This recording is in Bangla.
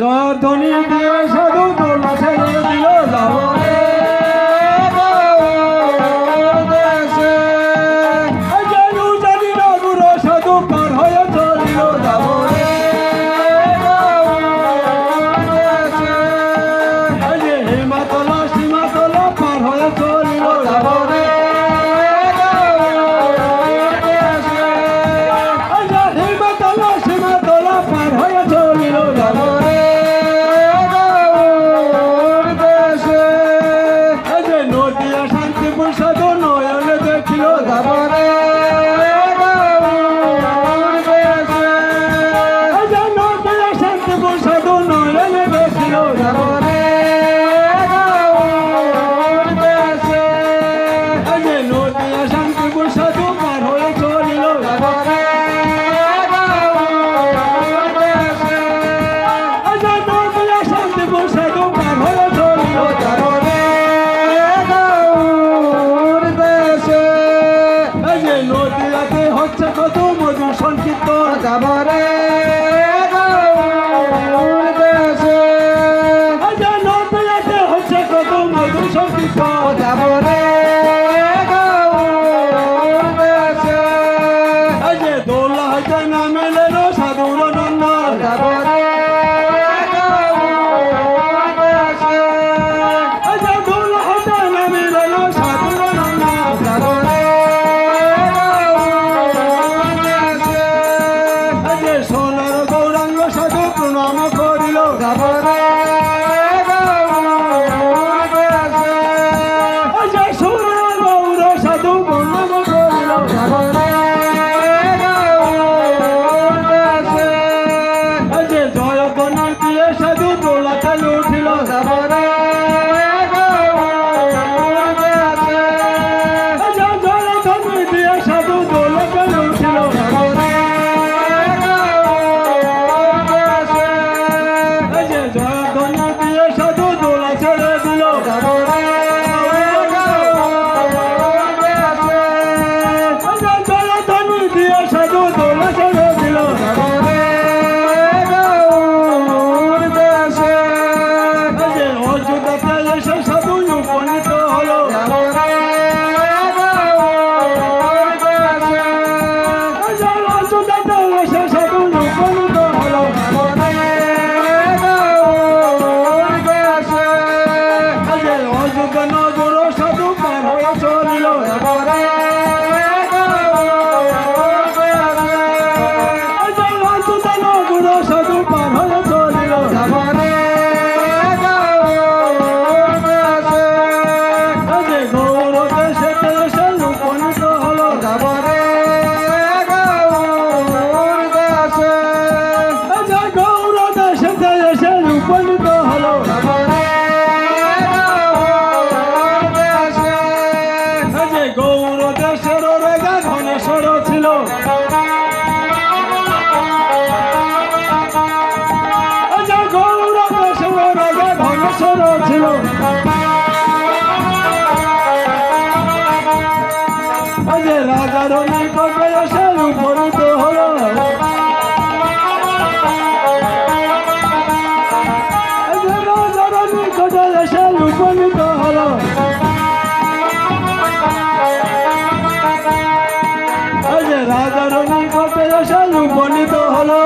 জয়ধ্বনি দিয়ে সাধু দোলা ছেড়ে দিল যাব রে দেশে জানু জানি না গুরু সাধু পার হয়ে চলিল যাব রে দেশে হিমাতলা সীমাতলা পার হয়ে চলিল যাব রে দেশে হিমাতলা সীমাতলা পার হয়ে চলিল যাব রে সাধু নয়নে দেখিল যাব রে শান্তিপুর সাধু নয়নে দেখিল যাব রে নদিয়া শান্তিপুর সাধু পার হয়ে চলিল যাব রে নদিয়া শান্তিপুর সাধু পার হয়ে চলিল যাব রে নদিয়াতে হচ্ছে কত মধু সংকীর্তন যাব রে নদিয়াতে হচ্ছে কত মধু সংকীর্তন যাব রে দোলা হইতে নামিলে সাধুর নন্দন যাব রে দোলা হইতে নামিলে সাধুর নন্দন যাব রে সোনার গৌরাঙ্গ সাধু প্রণাম করিল যাব রে সোনার গৌর সাধু প্রণাম করিল যাব রে জয়গণ দিয়ে সাধু দোলাতে উঠিল যাব রে জয়গণ দিয়ে সাধু দোলাতে উঠিল যাব রে জয়গণ দিয়ে সাধু দোলা ছেড়ে দিল যাব রে জয়গণ দিয়ে সাধু দোলা ছেড়ে দিল যাব রে অযোধ্যাতে এসে সাধু উপনীত হলো যাব রে অযোধ্যাতে এসে সাধু উপনীত হলো যাব রে অযোধ্যা নগর সাধু পার হয়ে চলিল যাব রে অযোধ্যা নগর সাধু পার হয়ে চলিল যাব রে গৌর দেশে এসে উপনীত হলো যাব রে গৌর দেশে এসে উপনীত হলো যাব রে গৌর দেশের রেগা ঘনেশ্বর ছিল গৌর দেশের রেগা ঘনেশ্বর ছিল রাজার নিকটে এসে উপনীত হলো রাজার নিকটে এসে উপনীত হলো রাজার নিকটে এসে উপনীত হলো